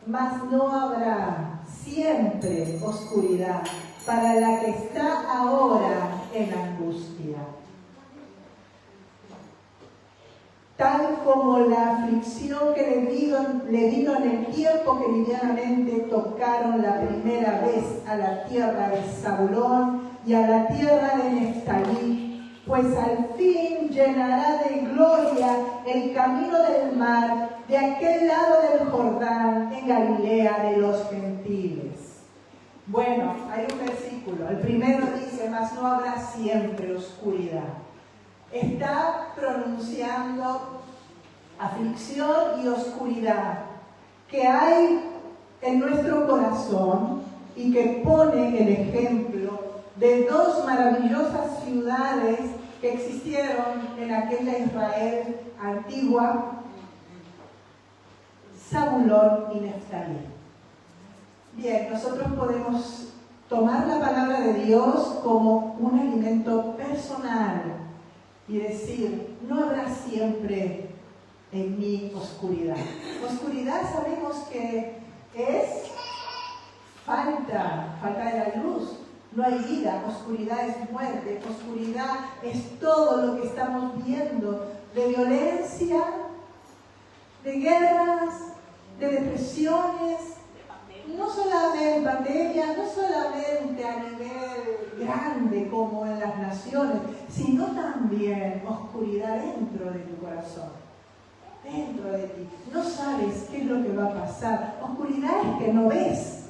mas no habrá siempre oscuridad para la que está ahora en angustia. Tal como la aflicción que le vino en el tiempo que livianamente tocaron la primera vez a la tierra de Zabulón y a la tierra de Neftalí, pues al fin llenará de gloria el camino del mar de aquel lado del Jordán, en Galilea de los gentiles. Bueno, hay un versículo. El primero dice, mas no habrá siempre oscuridad. Está pronunciando aflicción y oscuridad que hay en nuestro corazón y que pone el ejemplo de dos maravillosas ciudades que existieron en aquella Israel antigua, Zabulón y Neftalí. Bien, nosotros podemos tomar la palabra de Dios como un alimento personal y decir, no habrá siempre en mí oscuridad. Oscuridad sabemos que es falta de la luz. No hay vida, oscuridad es muerte, oscuridad es todo lo que estamos viendo de violencia, de guerras, de depresiones, no solamente pandemia, no solamente a nivel grande como en las naciones, sino también oscuridad dentro de tu corazón, dentro de ti. No sabes qué es lo que va a pasar. Oscuridad es que no ves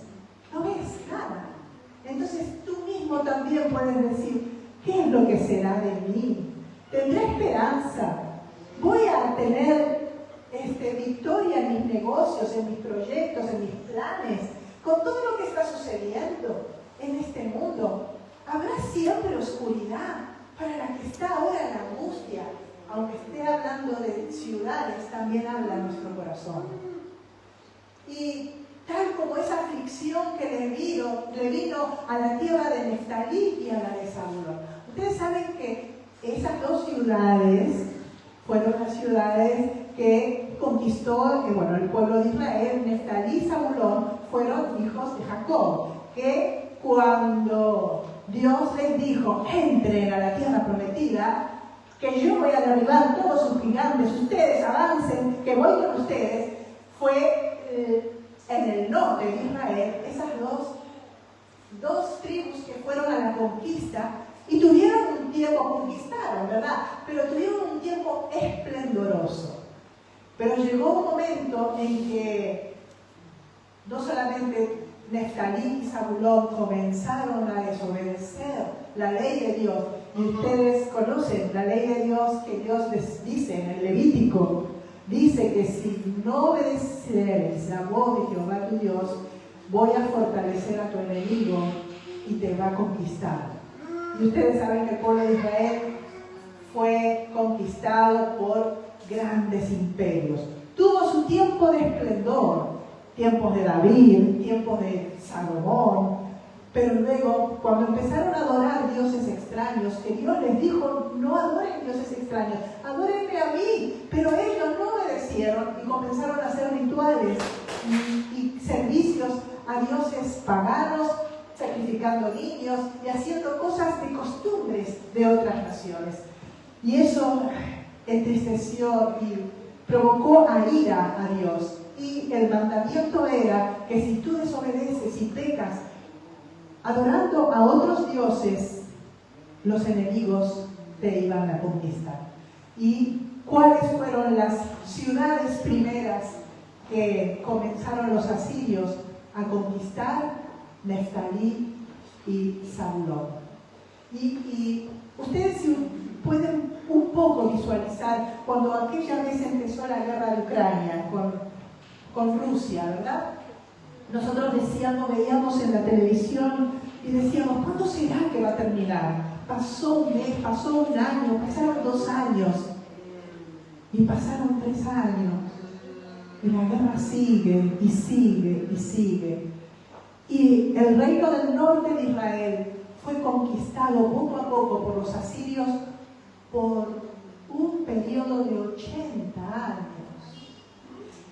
nada. Entonces tú mismo también puedes decir, ¿qué es lo que será de mí? ¿Tendré esperanza? ¿Voy a tener victoria en mis negocios, en mis proyectos, en mis planes? Con todo lo que está sucediendo en este mundo, ¿habrá siempre oscuridad para la que está ahora en la angustia? Aunque esté hablando de ciudades, también habla nuestro corazón. Y tal como esa aflicción que le vino a la tierra de Neftalí y a la de Zabulón. Ustedes saben que esas dos ciudades fueron las ciudades que conquistó el pueblo de Israel. Neftalí y Zabulón fueron hijos de Jacob, que cuando Dios les dijo, entren a la tierra prometida, que yo voy a derribar todos sus gigantes, ustedes avancen, que voy con ustedes, fue en el norte de Israel, esas dos tribus que fueron a la conquista y tuvieron un tiempo, conquistaron, ¿verdad? Pero tuvieron un tiempo esplendoroso. Pero llegó un momento en que no solamente Neftalí y Zabulón comenzaron a desobedecer la ley de Dios, y ustedes conocen la ley de Dios que Dios les dice en el Levítico. Dice que si no obedeceres la voz de Jehová tu Dios, voy a fortalecer a tu enemigo y te va a conquistar. Y ustedes saben que el pueblo de Israel fue conquistado por grandes imperios. Tuvo su tiempo de esplendor, tiempos de David, tiempos de Salomón, pero luego cuando empezaron a adorar dioses extraños, que Dios les dijo, no adoren dioses extraños, adórenme a mí, pero ellos no obedecieron y comenzaron a hacer rituales y servicios a dioses paganos, sacrificando niños y haciendo cosas de costumbres de otras naciones. Y eso entristeció y provocó a ira a Dios. Y el mandamiento era que si tú desobedeces y pecas adorando a otros dioses, los enemigos te iban a conquistar. ¿Y cuáles fueron las ciudades primeras que comenzaron los asirios a conquistar? Neftalí y Zabulón. Y ustedes pueden un poco visualizar cuando aquella vez empezó la guerra de Ucrania con Rusia, ¿verdad? Nosotros veíamos en la televisión y decíamos, ¿cuándo será que va a terminar? Pasó un mes, pasó un año, pasaron 2 años y pasaron 3 años y la guerra sigue y sigue y sigue. Y el reino del norte de Israel fue conquistado poco a poco por los asirios por un periodo de 80 años.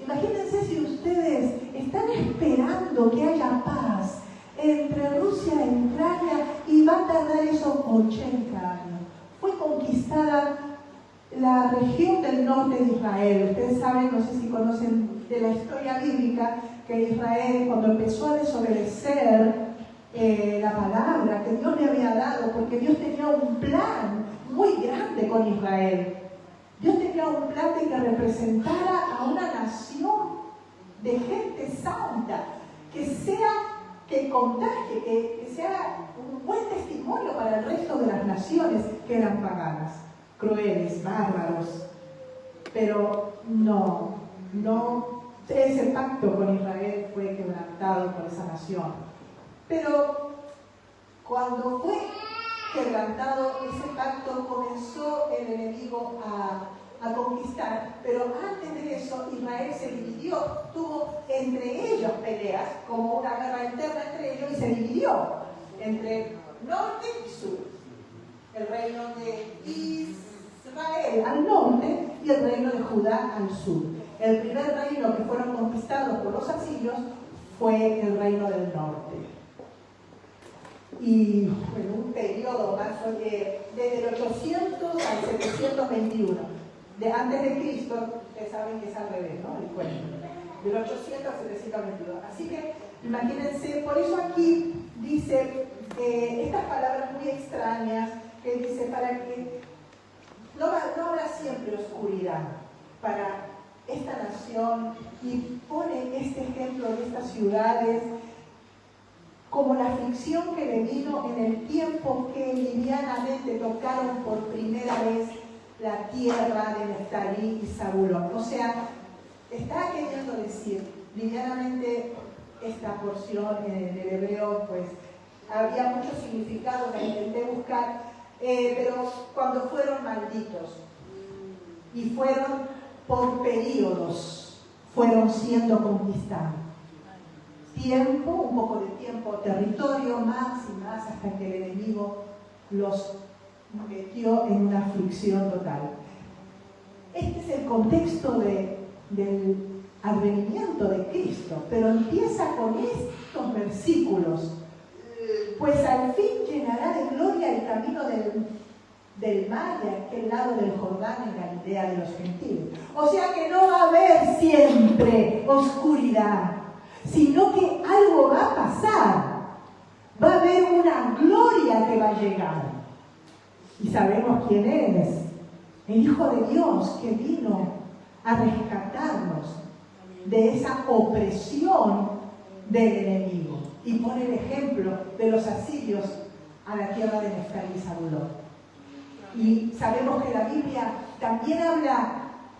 Imagínense si ustedes están esperando que haya paz entre Rusia e Ucrania y va a tardar eso 80 años. Fue conquistada la región del norte de Israel. Ustedes saben, no sé si conocen de la historia bíblica, que Israel, cuando empezó a desobedecer la palabra que Dios le había dado, porque Dios tenía un plan muy grande con Israel. Dios tenía un plan de que representara a una nación de gente santa, que contagie, que sea un buen testimonio para el resto de las naciones que eran paganas, crueles, bárbaros. Pero no, ese pacto con Israel fue quebrantado por esa nación. Pero cuando fue quebrantado ese pacto, comenzó el enemigo a conquistar, pero antes de eso Israel se dividió, tuvo entre ellos peleas, como una guerra interna entre ellos, y se dividió entre norte y sur, el reino de Israel al norte y el reino de Judá al sur. El primer reino que fueron conquistados por los asirios fue el reino del norte. Y en un periodo más desde el 800 al 721, de antes de Cristo, ustedes saben que es al revés, ¿no? El cuento, del 800 al 722. Así que imagínense, por eso aquí dice estas palabras muy extrañas, que dice para que no habrá siempre oscuridad para esta nación, y pone este ejemplo de estas ciudades como la aflicción que le vino en el tiempo que livianamente tocaron por primera vez la tierra de Neftalí y Zabulón. O sea, está queriendo decir, livianamente esta porción en el hebreo, pues había muchos significados, la intenté buscar, pero cuando fueron malditos y fueron por periodos, fueron siendo conquistados. Tiempo, un poco de tiempo, territorio, más y más, hasta que el enemigo los metió en una aflicción total. Este es el contexto del advenimiento de Cristo, pero empieza con estos versículos. Pues al fin llenará de gloria el camino del mar de aquel lado del Jordán en Galilea de los gentiles. O sea que no va a haber siempre oscuridad, sino que algo va a pasar. Va a haber una gloria que va a llegar. Y sabemos quién es. El Hijo de Dios que vino a rescatarnos de esa opresión del enemigo. Y pone el ejemplo de los asirios a la tierra de Neftalí y Zabulón. Y sabemos que la Biblia también habla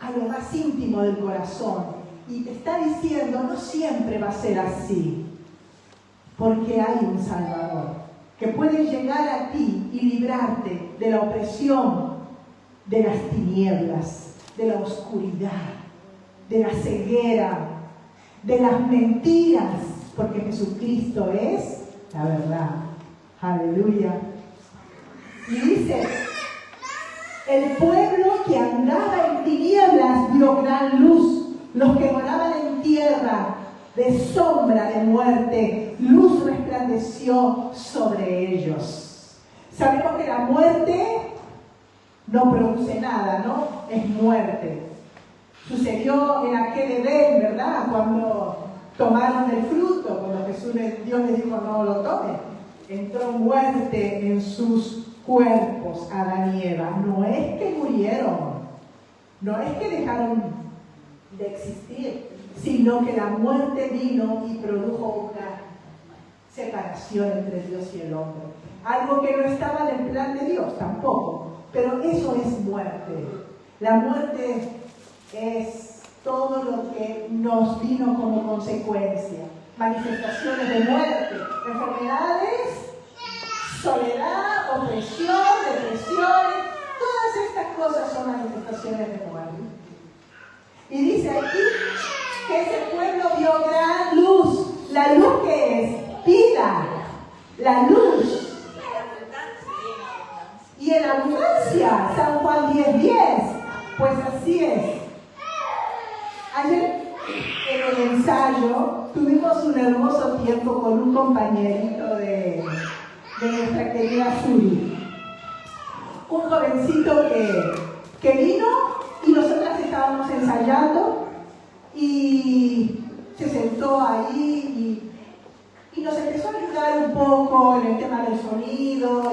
a lo más íntimo del corazón. Y te está diciendo, no siempre va a ser así, porque hay un Salvador que puede llegar a ti y librarte de la opresión, de las tinieblas, de la oscuridad, de la ceguera, de las mentiras, porque Jesucristo es la verdad. Aleluya. Y dice, el pueblo que andaba en tinieblas vio gran luz. Los que moraban en tierra de sombra de muerte, luz resplandeció sobre ellos. Sabemos que la muerte no produce nada, ¿no? Es muerte. Sucedió en aquel Edén, ¿verdad? Cuando tomaron el fruto, cuando Dios les dijo no lo tomen. Entró muerte en sus cuerpos, Adán y Eva. No es que murieron, no es que dejaron de existir, sino que la muerte vino y produjo una separación entre Dios y el hombre. Algo que no estaba en el plan de Dios tampoco, pero eso es muerte. La muerte es todo lo que nos vino como consecuencia. Manifestaciones de muerte, enfermedades, soledad, opresión, depresiones, todas estas cosas son manifestaciones de muerte. Y dice aquí que ese pueblo vio gran luz. ¿La luz qué es? Vida. La luz. Y en abundancia, San Juan 10:10. Pues así es. Ayer, en el ensayo, tuvimos un hermoso tiempo con un compañerito de nuestra querida Suri. Un jovencito que vino y nosotras estábamos ensayando y se sentó ahí y nos empezó a ayudar un poco en el tema del sonido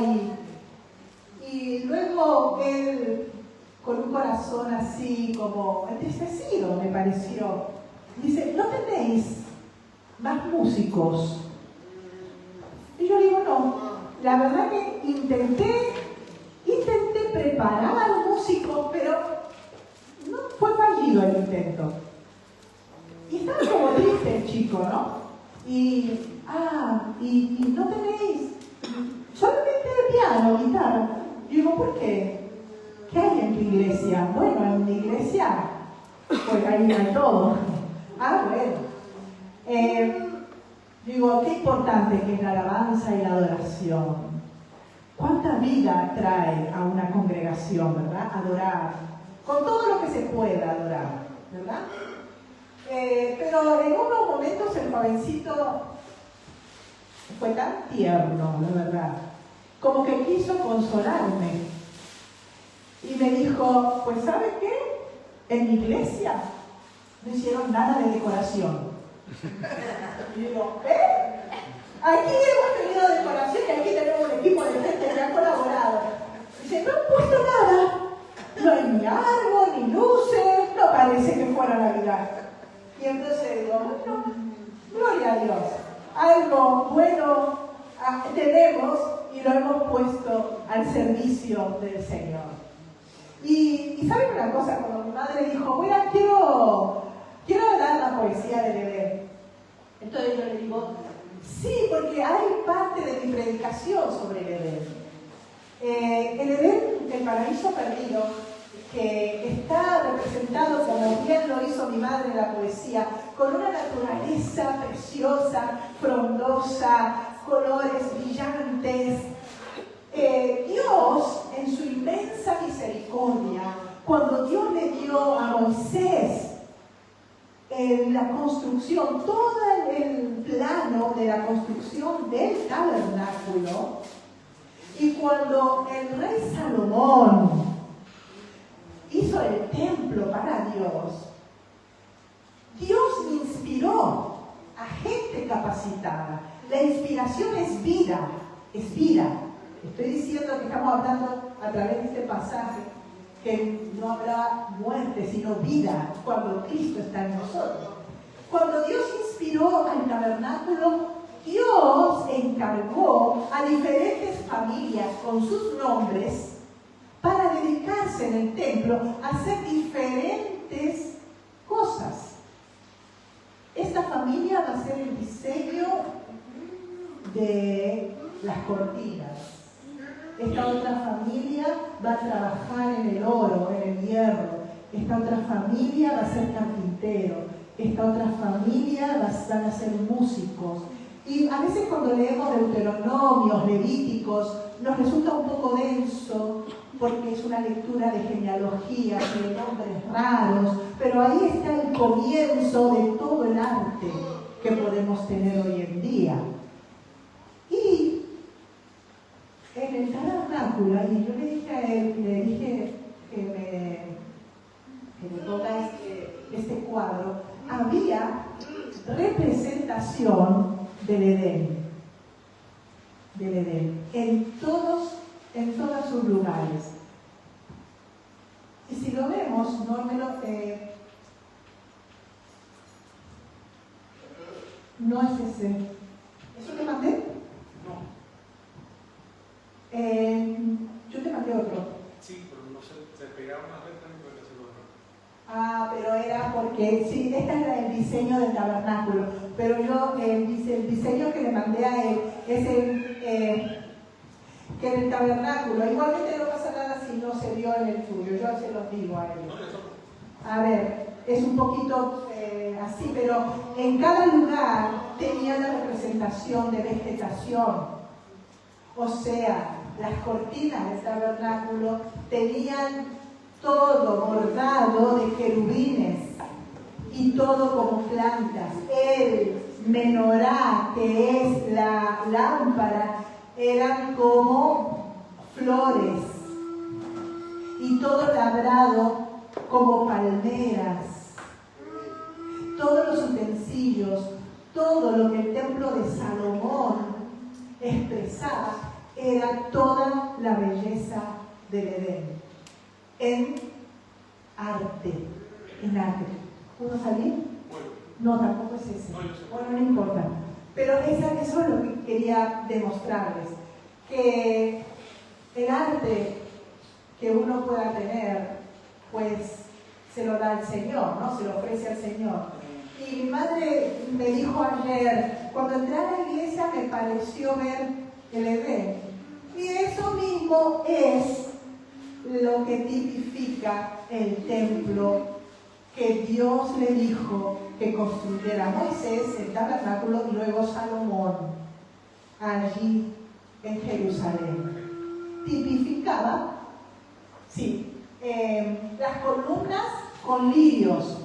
y luego él, con un corazón así como entristecido, me pareció, dice, ¿no tenéis más músicos? Y yo digo, no, la verdad que intenté preparar músicos, pero no fue fallido el intento. Y estaba como triste el chico, ¿no? Y no tenéis solamente piano, guitarra. Y digo, ¿por qué? ¿Qué hay en tu iglesia? Bueno, en mi iglesia, pues ahí hay todo. Bueno. Digo, qué importante que es la alabanza y la adoración. ¿Cuánta vida trae a una congregación, verdad? Adorar. Con todo lo que se pueda adorar, ¿verdad? Pero en unos momentos el jovencito fue tan tierno, la verdad. Como que quiso consolarme. Y me dijo, pues ¿sabes qué? En mi iglesia no hicieron nada de decoración. Y digo, aquí hemos tenido decoración y aquí tenemos un equipo de gente que ha colaborado. Dice, no han puesto nada. No hay ni árbol, ni luces, no parece que fuera Navidad. Y entonces digo, bueno, gloria a Dios. Algo bueno tenemos y lo hemos puesto al servicio del Señor. Y ¿saben una cosa? Cuando mi madre dijo, bueno, quiero dar la poesía del Edén. Entonces yo le digo, sí, porque hay parte de mi predicación sobre el Edén. El Edén, el paraíso perdido, que está representado, como bien lo hizo mi madre en la poesía, con una naturaleza preciosa, frondosa, colores brillantes. Dios, en su inmensa misericordia, cuando Dios le dio a Moisés la construcción, todo el plano de la construcción del tabernáculo, y cuando el rey Salomón hizo el templo para Dios, Dios inspiró a gente capacitada. La inspiración es vida, es vida. Estoy diciendo que estamos hablando a través de este pasaje que no habrá muerte, sino vida, cuando Cristo está en nosotros. Cuando Dios inspiró al tabernáculo, Dios encargó a diferentes familias con sus nombres para dedicarse en el templo a hacer diferentes cosas. Esta familia va a hacer el diseño de las cortinas. Esta otra familia va a trabajar en el oro, en el hierro. Esta otra familia va a ser carpintero. Esta otra familia van a ser músicos. Y a veces cuando leemos Deuteronomios, Levíticos, nos resulta un poco denso porque es una lectura de genealogías, de nombres raros, pero ahí está el comienzo de todo el arte que podemos tener hoy en día. Y en el tabernáculo, y yo le dije a él, que me ponga este cuadro, había representación del Edén, en todos sus lugares. Y si lo vemos, no es ese. ¿Eso te mandé? No. Yo te mandé otro. Sí, pero no se pegaron las letras y puede hacerlo otro. Pero era porque, sí, este era el diseño del tabernáculo, pero yo, el diseño que le mandé a él es que en el tabernáculo, igualmente no pasa nada si no se vio en el tuyo, yo se los digo a ellos. A ver, es un poquito así, pero en cada lugar tenía la representación de vegetación. O sea, las cortinas del tabernáculo tenían todo bordado de querubines. y todo como plantas. El menorá, que es la lámpara, eran como flores, y todo labrado como palmeras. Todos los utensilios, todo lo que el templo de Salomón expresaba, era toda la belleza del Edén. En arte. ¿Puedo salir? No, tampoco es ese. Bueno, no importa. Pero eso es lo que quería demostrarles. Que el arte que uno pueda tener, pues se lo da al Señor, ¿no? Se lo ofrece al Señor. Y mi madre me dijo ayer, cuando entré a la iglesia me pareció ver el Edén. Y eso mismo es lo que tipifica el templo que Dios le dijo que construyera Moisés, el tabernáculo, y luego Salomón, allí en Jerusalén. Tipificaba, sí, las columnas con lirios.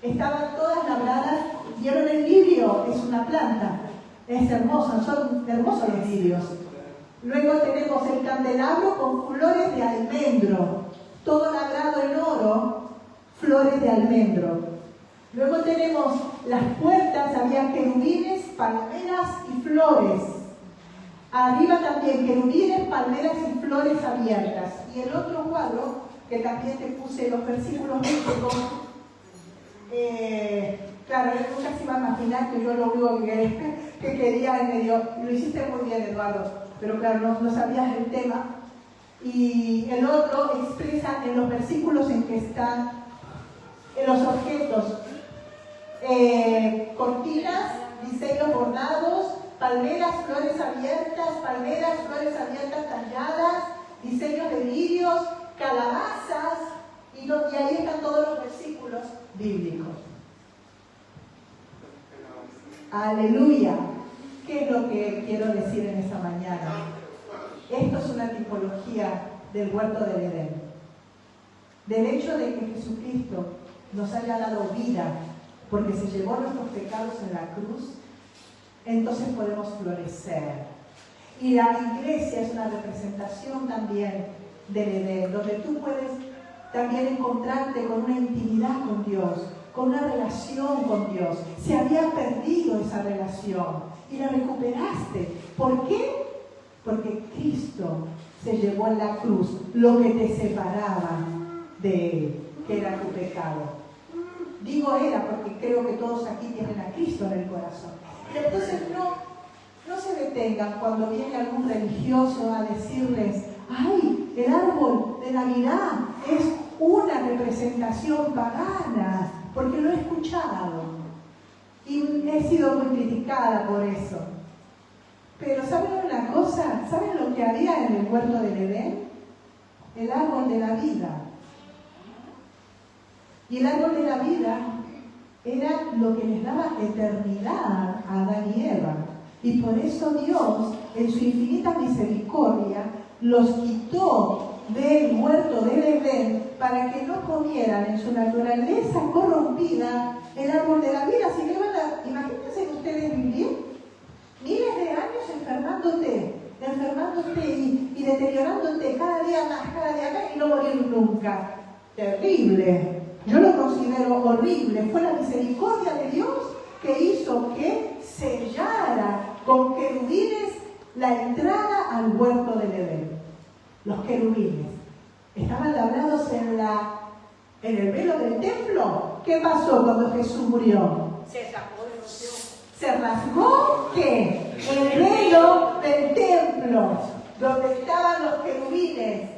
Estaban todas labradas. ¿Vieron el lirio? Es una planta. Es hermosa, son hermosos los lirios. Luego tenemos el candelabro con flores de almendro. Todo labrado en oro, flores de almendro. Luego tenemos las puertas, había querubines, palmeras y flores. Arriba también querubines, palmeras y flores abiertas. Y el otro cuadro, que también te puse los versículos bíblicos, claro, él nunca se iba a imaginar que yo lo único que quería en medio. Lo hiciste muy bien, Eduardo, pero claro, no sabías el tema. Y el otro expresa en los versículos en que están en los objetos, cortinas, diseños bordados, palmeras, flores abiertas talladas, diseños de lirios, calabazas, y ahí están todos los versículos bíblicos. Aleluya. ¿Qué es lo que quiero decir en esta mañana? Esto es una tipología del huerto del Edén. Del hecho de que Jesucristo nos haya dado vida porque se llevó nuestros pecados en la cruz, entonces podemos florecer. Y la iglesia es una representación también del Edén, donde tú puedes también encontrarte con una intimidad con Dios, con una relación con Dios. Se había perdido esa relación y la recuperaste. ¿Por qué? Porque Cristo se llevó en la cruz lo que te separaba de Él, que era tu pecado. Digo era porque creo que todos aquí tienen a Cristo en el corazón. Y entonces no se detengan cuando viene algún religioso a decirles: ¡ay, el árbol de Navidad es una representación pagana! Porque lo he escuchado y he sido muy criticada por eso. Pero ¿saben una cosa? ¿Saben lo que había en el huerto del Edén? El árbol de la vida. Y el árbol de la vida era lo que les daba eternidad a Adán y Eva. Y por eso Dios, en su infinita misericordia, los quitó del huerto del Edén para que no comieran en su naturaleza corrompida el árbol de la vida. Así que imagínense ustedes vivir miles de años enfermándote y deteriorándote cada día más y no morir nunca. Terrible. Yo lo considero horrible. Fue la misericordia de Dios que hizo que sellara con querubines la entrada al huerto del Edén. Los querubines estaban labrados en el velo del templo. ¿Qué pasó cuando Jesús murió? Se rasgó ¿qué? El velo del templo, donde estaban los querubines.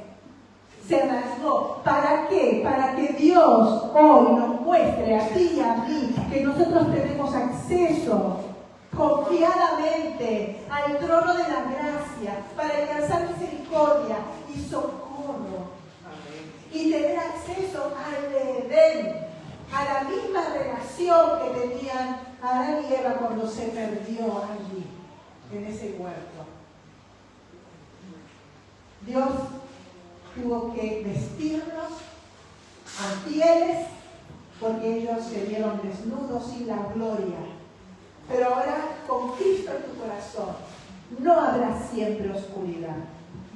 Se rasgó. ¿Para qué? Para que Dios hoy nos muestre a ti y a mí que nosotros tenemos acceso confiadamente al trono de la gracia para alcanzar misericordia y socorro. Y tener acceso al Edén, a la misma relación que tenían Adán y Eva cuando se perdió allí, en ese huerto. Dios tuvo que vestirnos con pieles porque ellos se vieron desnudos sin la gloria. Pero ahora, con Cristo en tu corazón, no habrá siempre oscuridad.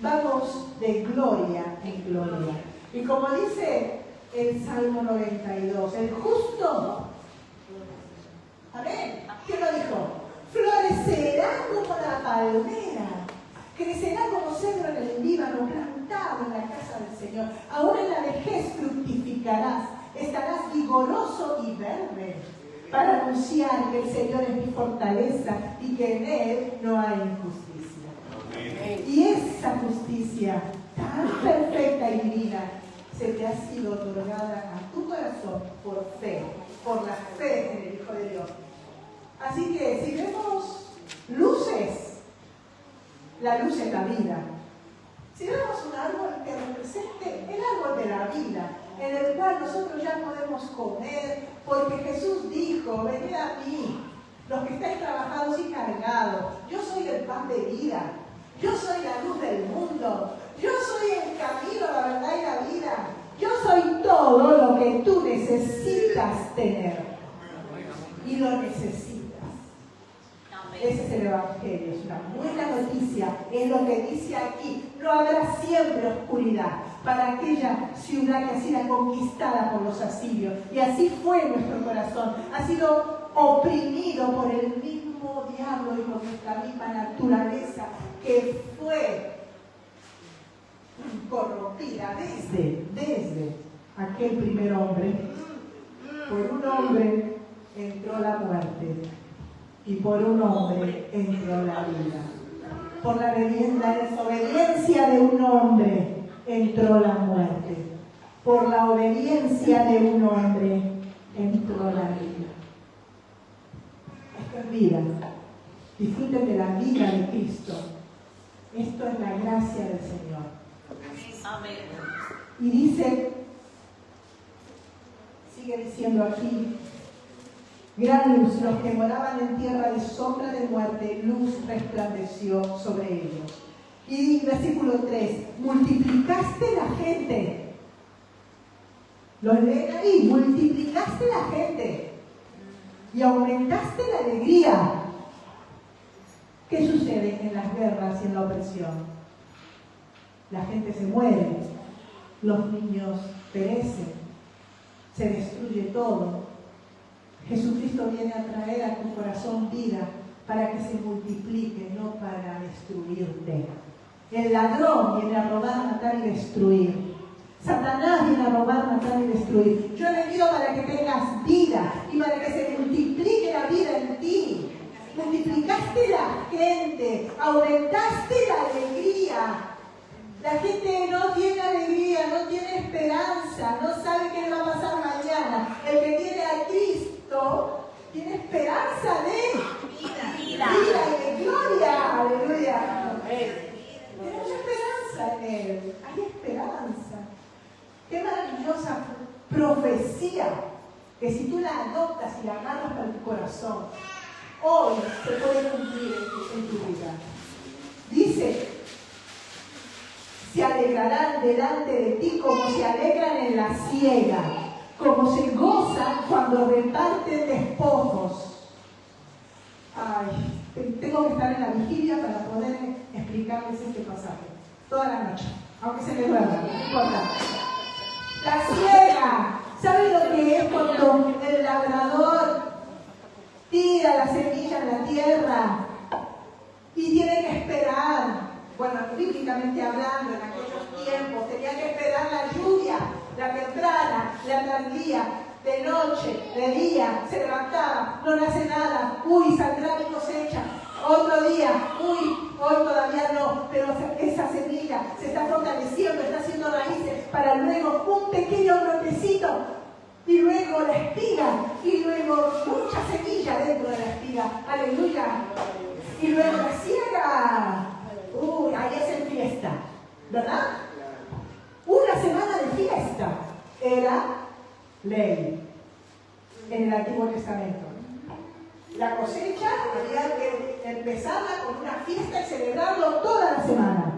Vamos de gloria en gloria. Y como dice el Salmo 92, el justo, amén, ¿quién lo dijo? Florecerá como la palmera, crecerá como cedro en el Líbano, plantado en la casa del Señor. Ahora en la vejez fructificarás, estarás vigoroso y verde, para anunciar que el Señor es mi fortaleza y que en Él no hay injusticia. Amén. Y esa justicia tan perfecta y divina se te ha sido otorgada a tu corazón por fe, por la fe en el Hijo de Dios. Así que si vemos luces, la luz es la vida. Si vemos un árbol que represente el árbol de la vida, en el cual nosotros ya podemos comer, porque Jesús dijo, venid a mí, los que estáis trabajados y cargados, yo soy el pan de vida, yo soy la luz del mundo, yo soy el camino, la verdad y la vida, yo soy todo lo que tú necesitas tener, y lo necesitas. Ese es el Evangelio, es una buena noticia, es lo que dice aquí. No habrá siempre oscuridad para aquella ciudad que ha sido conquistada por los asirios. Y así fue nuestro corazón. Ha sido oprimido por el mismo diablo y por nuestra misma naturaleza que fue corrompida desde aquel primer hombre. Por un hombre entró la muerte. Y por un hombre entró la vida. Por la desobediencia de un hombre entró la muerte. Por la obediencia de un hombre entró la vida. Esto es vida. Disfruten de la vida de Cristo. Esto es la gracia del Señor. Amén. Y dice, sigue diciendo aquí, gran luz, los que moraban en tierra de sombra de muerte, luz resplandeció sobre ellos. Y versículo 3, multiplicaste la gente. Lo leen ahí, multiplicaste la gente y aumentaste la alegría. ¿Qué sucede en las guerras y en la opresión? La gente se muere, los niños perecen, se destruye todo. Jesucristo viene a traer a tu corazón vida para que se multiplique, no para destruirte. El ladrón viene a robar, matar y destruir. Satanás viene a robar, matar y destruir. Yo he venido para que tengas vida y para que se multiplique la vida en ti. Multiplicaste la gente, aumentaste la alegría. La gente no tiene alegría, no tiene esperanza, no sabe qué le va a pasar mañana. El que tiene a Cristo tiene esperanza de vida y de gloria. Aleluya. Tenemos esperanza en Él. Hay esperanza. Qué maravillosa profecía que si tú la adoptas y la agarras para tu corazón, hoy se puede cumplir en tu vida. Dice, se alegrarán delante de ti como se alegran en la siega, como se gozan cuando reparten despojos. Ay, tengo que estar en la vigilia para poder explicarles este pasaje. Toda la noche, aunque se me duerma, no importa. La siega, ¿saben lo que es cuando el labrador tira la semilla en la tierra y tiene que esperar? Bueno, bíblicamente hablando, en aquellos tiempos tenía que esperar la lluvia, la temprana, la tardía, de noche, de día, se levantaba, no le hace nada, uy, saldrá mi cosecha. Otro día, uy, hoy todavía no, pero esa semilla se está fortaleciendo, está haciendo raíces para luego un pequeño brotecito y luego la espiga y luego mucha semilla dentro de la espiga, aleluya, y luego la siega. Uy, ahí es en fiesta, ¿verdad? Una semana de fiesta era ley en el Antiguo Testamento. La cosecha había que empezarla con una fiesta y celebrarlo toda la semana.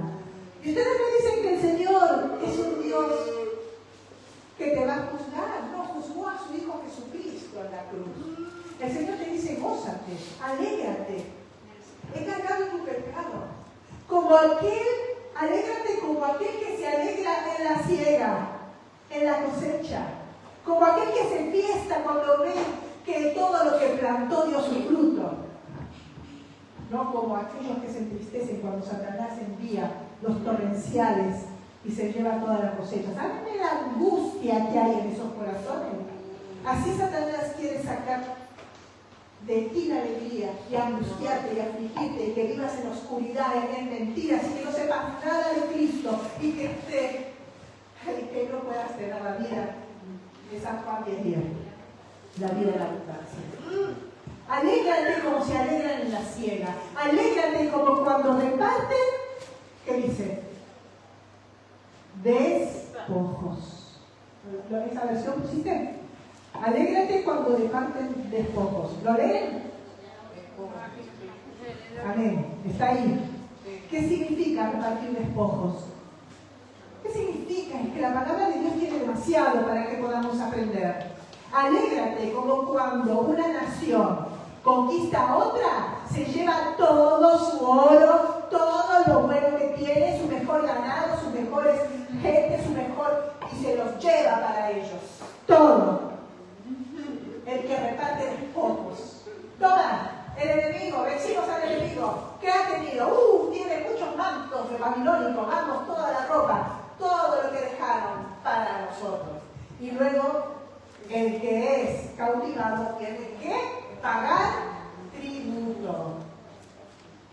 Y ustedes me dicen que el Señor es un Dios que te va a juzgar. No juzgó consumó a su Hijo Jesucristo en la cruz. El Señor te dice, gózate, alégrate. He cargado tu pecado. Alégrate como aquel que se alegra en la siega, en la cosecha. Como aquel que se fiesta cuando ve que todo lo que plantó dio su fruto. No como aquellos que se entristecen cuando Satanás envía los torrenciales y se lleva toda la cosecha. ¿Saben la angustia que hay en esos corazones? Así Satanás quiere sacar de ti la alegría y angustiarte y afligirte y que vivas en oscuridad, en mentiras y que no sepas nada de Cristo y que no puedas tener la vida de San Juan 10:10, la vida de la abundancia. Alégrate como se alegran en la siega. Alégrate como cuando reparten, ¿qué dice? Despojos. ¿Esa versión pusiste? Alégrate cuando reparten despojos. ¿Lo leen? Amén. Está ahí. ¿Qué significa repartir despojos? ¿Qué significa? Es que la palabra de Dios tiene demasiado para que podamos aprender. Alégrate como cuando una nación conquista a otra, se lleva todo su oro, todo lo bueno que tiene, su mejor ganado, sus mejores gente, y se los lleva para ellos. Todo. El que reparte despojos. Toma, el enemigo, vencimos al enemigo. ¿Qué ha tenido? Tiene muchos mantos de babilónicos, damos toda la ropa, todo lo que dejaron para nosotros. Y luego, el que es cautivado tiene que pagar tributo,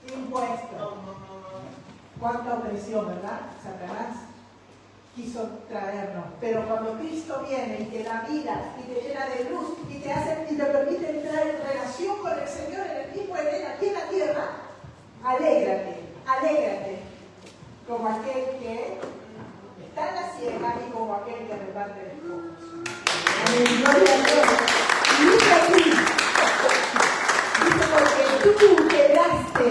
impuesto. Cuánta opresión, ¿verdad? Satanás quiso traernos, pero cuando Cristo viene y te da vida y te llena de luz y te permite entrar en relación con el Señor en el mismo Edén aquí en la tierra, alégrate, como aquel que está en la siega y como aquel que reparte despojos. Amén, gloria a Dios. Y dice aquí, porque tú quebraste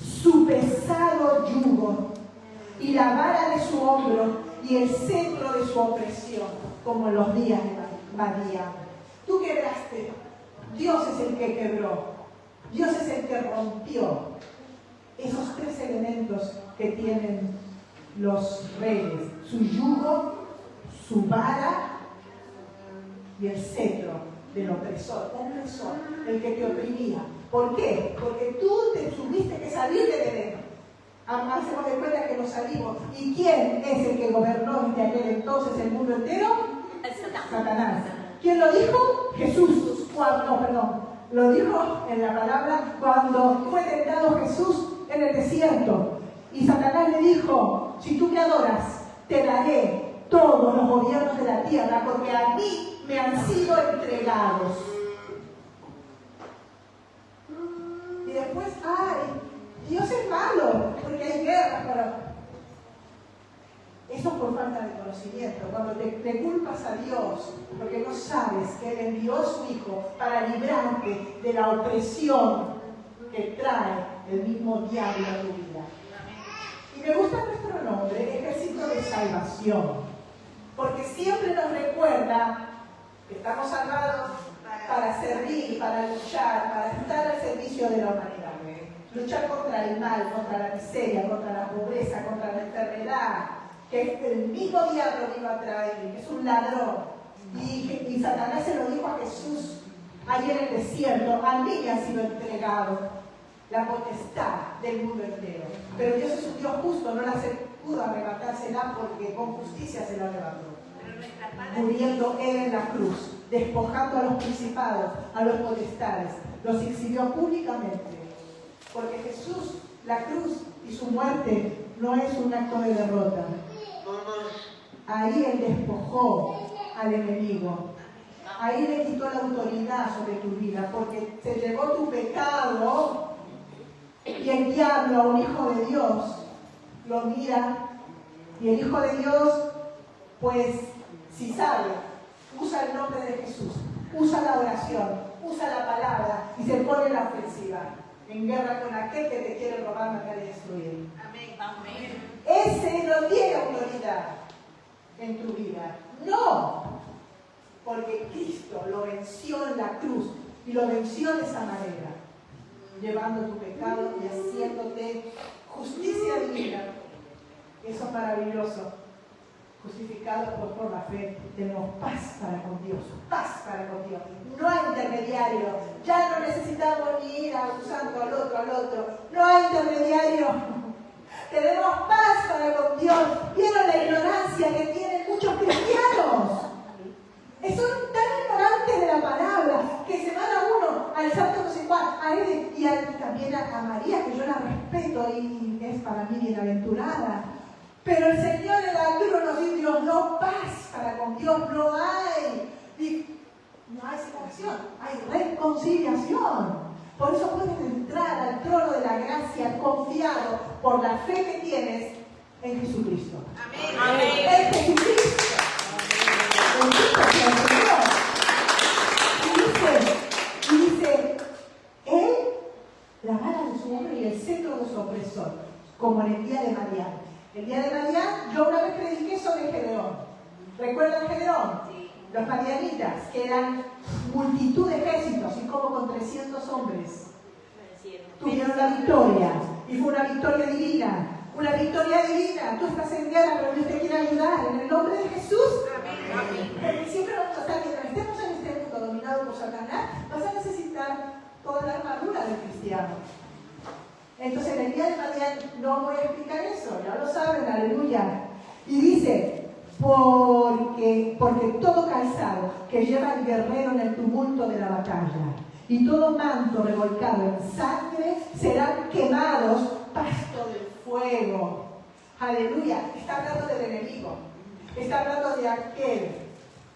su pesado yugo y la vara de su hombro y el centro de su opresión, como en los días de María. Tú quebraste. Dios es el que quebró. Dios es el que rompió esos tres elementos que tienen los reyes: su yugo, su vara y el cetro del opresor, el que te oprimía. ¿Por qué? Porque tú te tuviste que salir de Edén. Hacemos de cuenta que nos salimos. ¿Y quién es el que gobernó desde aquel entonces el mundo entero? Satanás. ¿Quién lo dijo? Jesús. Lo dijo en la palabra cuando fue tentado Jesús en el desierto. Y Satanás le dijo: si tú me adoras, te daré todos los gobiernos de la tierra, porque a mí me han sido entregados. Y después, Dios es malo, porque hay guerra, pero eso es por falta de conocimiento. Cuando te culpas a Dios, porque no sabes que Él envió a su Hijo para librarte de la opresión que trae el mismo diablo a tu vida. Y me gusta nuestro nombre, Ejército de Salvación, porque siempre nos recuerda que estamos salvados para servir, para luchar, para estar al servicio de la humanidad. Luchar contra el mal, contra la miseria, contra la pobreza, contra la enfermedad, que el mismo diablo vino a traer, que es un ladrón. Y Satanás se lo dijo a Jesús ahí en el desierto: a mí me ha sido entregado la potestad del mundo entero. Pero Dios es un Dios justo, no la pudo arrebatársela porque con justicia se la arrebató. Muriendo Él en la cruz, despojando a los principados, a los potestades, los exhibió públicamente. Porque Jesús, la cruz y su muerte no es un acto de derrota. Ahí Él despojó al enemigo. Ahí le quitó la autoridad sobre tu vida, porque se llevó tu pecado y el diablo, a un hijo de Dios, lo mira y el hijo de Dios, pues, si sabe, usa el nombre de Jesús, usa la oración, usa la palabra y se pone en la ofensiva, en guerra con aquel que te quiere robar, matar y destruir. Amén. Amén. Ese no tiene autoridad en tu vida. No. porque Cristo lo venció en la cruz y lo venció de esa manera, llevando tu pecado y haciéndote justicia divina. Eso es maravilloso. Justificados por la fe, tenemos paz para con Dios, paz para con Dios. No hay intermediario, ya no necesitamos ni ir acusando al otro, no hay intermediario. Tenemos paz para con Dios. ¿Vieron la ignorancia que tienen muchos cristianos? Son tan ignorantes de la palabra que se van a uno al santo no sé cuál, a él y también a María, que yo la respeto y es para mí bienaventurada. Pero el Señor en la cruz nos dice, Dios, no paz para con Dios, no hay separación, hay reconciliación. Por eso puedes entrar al trono de la gracia confiado por la fe que tienes en Jesucristo. Amén. Amén. En Jesucristo. Bendito sea el Señor. Y dice, Él, la vara de su hombre y el cetro de su opresor, como en el día de Madián. El día de Madián, yo una vez prediqué sobre Gedeón. ¿Recuerdan Gedeón? Sí. Los madianitas, que eran multitud de ejércitos y como con 300 hombres tuvieron la victoria. Y fue una victoria divina. Una victoria divina. Tú estás en guerra, pero Dios te quiere ayudar. En el nombre de Jesús. Amén. Porque siempre vamos a estar, mientras estemos en este mundo dominado por Satanás, vas a necesitar toda la armadura del cristiano. Entonces, en el día de Madián no voy a explicar eso, ya lo saben, aleluya. Y dice, porque todo calzado que lleva el guerrero en el tumulto de la batalla y todo manto revolcado en sangre serán quemados pasto del fuego. Aleluya. Está hablando del enemigo. Está hablando de aquel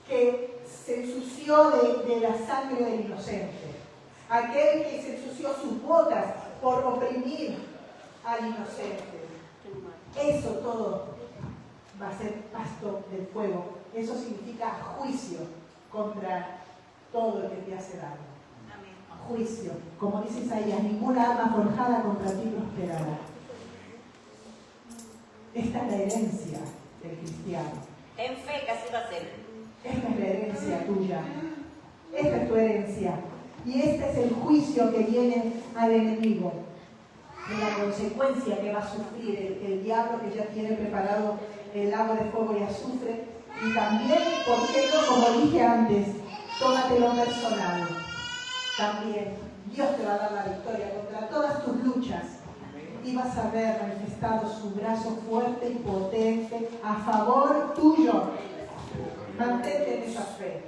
que se ensució de la sangre del inocente. Aquel que se ensució sus botas por oprimir al inocente. Eso todo va a ser pasto del fuego. Eso significa juicio contra todo el que te hace daño. Juicio. Como dice Isaías, ninguna arma forjada contra ti prosperará. Esta es la herencia del cristiano. En fe que así va a ser. Esta es la herencia tuya. Esta es tu herencia. Y este es el juicio que viene al enemigo. En la consecuencia que va a sufrir el diablo, que ya tiene preparado el lago de fuego y azufre. Y también, ¿por qué no? Como dije antes, tómatelo personal. También Dios te va a dar la victoria contra todas tus luchas. Y vas a ver manifestado su brazo fuerte y potente a favor tuyo. Mantente en esa fe.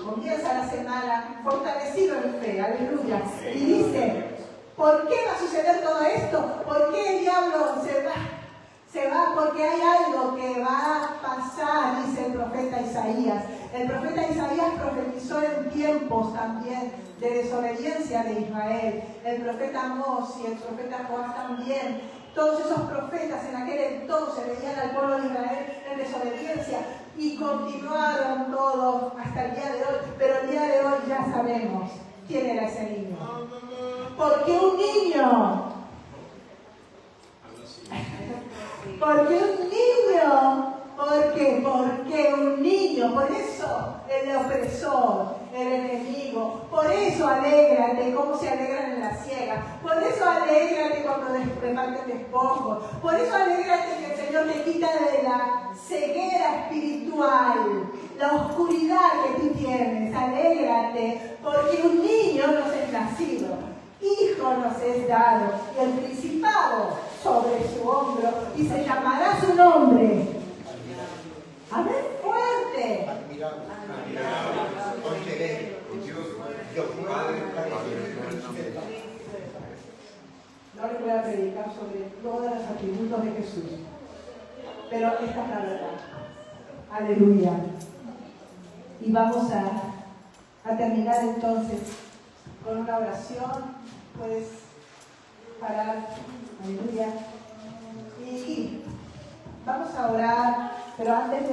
Comienza la semana fortalecido en fe. Aleluya. Y dice, ¿por qué va a suceder todo esto? ¿Por qué el diablo se va? Porque hay algo que va a pasar, dice el profeta Isaías. El profeta Isaías profetizó en tiempos también de desobediencia de Israel. El profeta Amós y el profeta Joás también. Todos esos profetas en aquel entonces veían al pueblo de Israel en desobediencia y continuaron todos hasta el día de hoy. Pero el día de hoy ya sabemos quién era ese niño. Porque un niño... Porque un niño, por eso el opresor, el enemigo, por eso alégrate, como se alegran en la ciega, por eso alégrate cuando reparten despojos, por eso alégrate que el Señor te quita de la ceguera espiritual, la oscuridad que tú tienes, alégrate, porque un niño nos es nacido, hijo nos es dado, y el principado sobre su hombro, y se llamará su nombre. A ver, fuerte. No les voy a predicar sobre todos los atributos de Jesús, pero esta es la verdad. Aleluya. Y vamos a terminar entonces con una oración. Puedes parar. Aleluya. Y vamos a orar, pero antes de